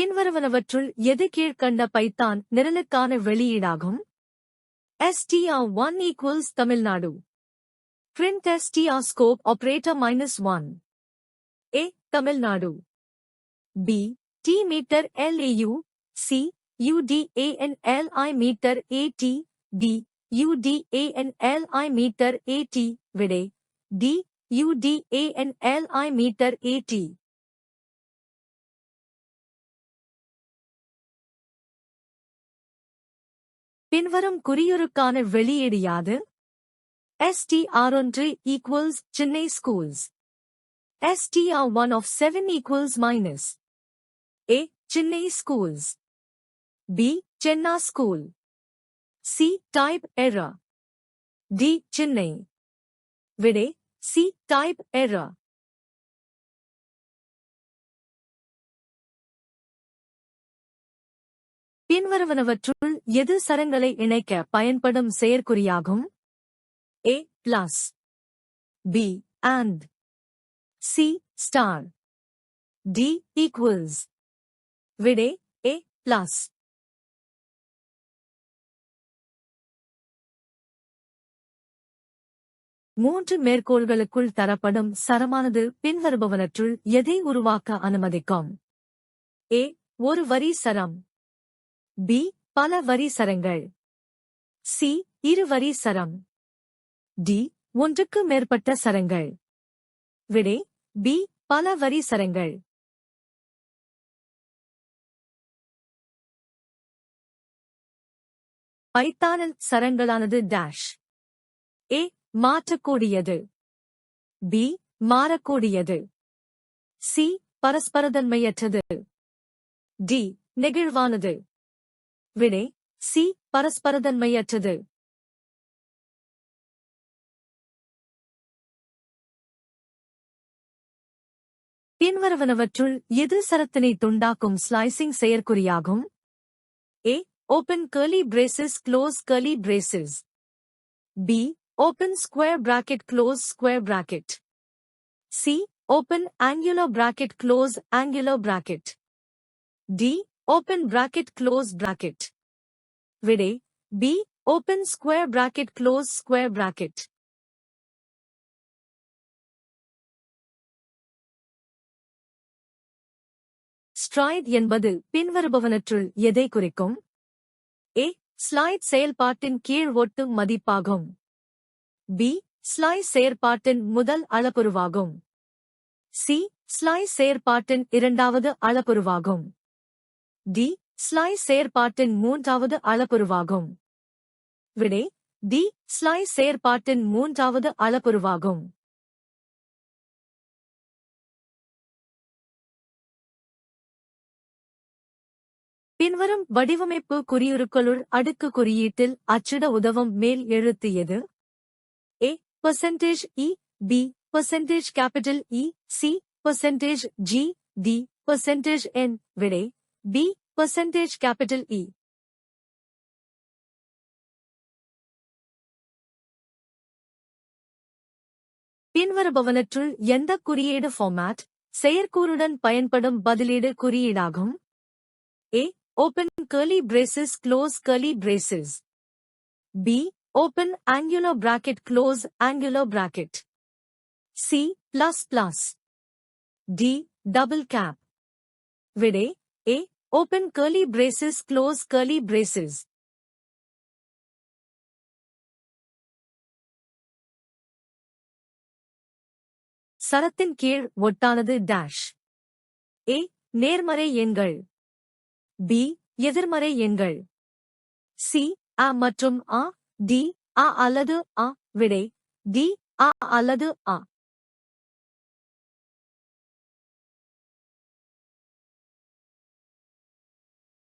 பின்வருவனவற்றுள் எது கீழ்க்கண்ட Python நிரலுக்கான வெளியீடாகும்? str1 equals Tamil Nadu. Print str scope operator -1. A. Tamil Nadu. B. T meter LAU. C. UDANLI meter AT. D. UDANLI meter AT. விடை D. UDANLI meter AT. பின்வரும் குறியுருக்கான வெளியீடு யாது? str1 equals Chennai schools. str1 of 7 equals minus. A. Chennai schools. B. Chenna school. C. Type error. D. Chennai. விடை C. Type error. பின்வருவனவற்றுள் எது சரங்களை இணைக்க பயன்படும் செயற்குறியாகும்? A. Plus. B. And. C. Star. D. Equals. விடை A. Plus. மூன்று மேற்கோள்களுக்குள் தரப்படும் சரமானது பின்வருபவனற்றுள் எதை உருவாக்க அனுமதிக்கும்? A. ஒரு வரி சரம். B. பல வரி சரங்கள். C. இரு வரி சரம். D. ஒன்றுக்கு மேற்பட்ட சரங்கள். விடை B. பல வரி சரங்கள். பைத்தானில் சரங்களானது டேஷ். A. மாற்றக்கூடியது. B. மாறக்கூடியது. C. பரஸ்பரதன்மையற்றது. D. நெகிழ்வானது. விடை C. பரஸ்பரதன்மையற்றது. பின்வருவனவற்றுள் எது சரத்தினை துண்டாக்கும் slicing செயற்குறியாகும்? A. Open curly braces close curly braces. B. Open square bracket close square bracket. C. Open angular bracket close angular bracket. D. Open bracket close bracket. விடை B. Open square bracket close square bracket. Straight என்பது பின்வருபவனற்றுள் எதை குறிக்கும்? A. Slide செயல்பாட்டின் கீழ் ஒட்டும் மதிப்பாகும். B. Slice செயற்பாட்டின் முதல் அளபுருவாகும். C. Slice செயற்பாட்டின் இரண்டாவது அளபுருவாகும். D. ஸ்லைஸ் செயற்பாட்டின் மூன்றாவது அளபுருவாகும். விடை D. ஸ்லைஸ் செயற்பாட்டின் மூன்றாவது அளபுருவாகும். பின்வரும் வடிவமைப்பு குறியுருக்களுள் அடுக்கு குறியீட்டில் அச்சிட உதவும் மேல் எழுத்து எது? A. %E. B. %E. C. %G. D. %N. விடை B. %E. பின்வருபவனற்றுள் எந்த குறியீடு ஃபார்மேட் செயற்கூறுடன் பயன்படும் பதிலீடு குறியீடாகும்? A. Open curly braces close curly braces. B. Open angular bracket close angular bracket. C. ++. D. Double cap. விடை A. Open curly braces close curly braces. சரத்தின் கீழ் ஒட்டானது dash. A. நேர்மறை எண்கள். B. எதிர்மறை எண்கள். C. A மற்றும் A. D. A அல்லது A. விடை D. A அல்லது A.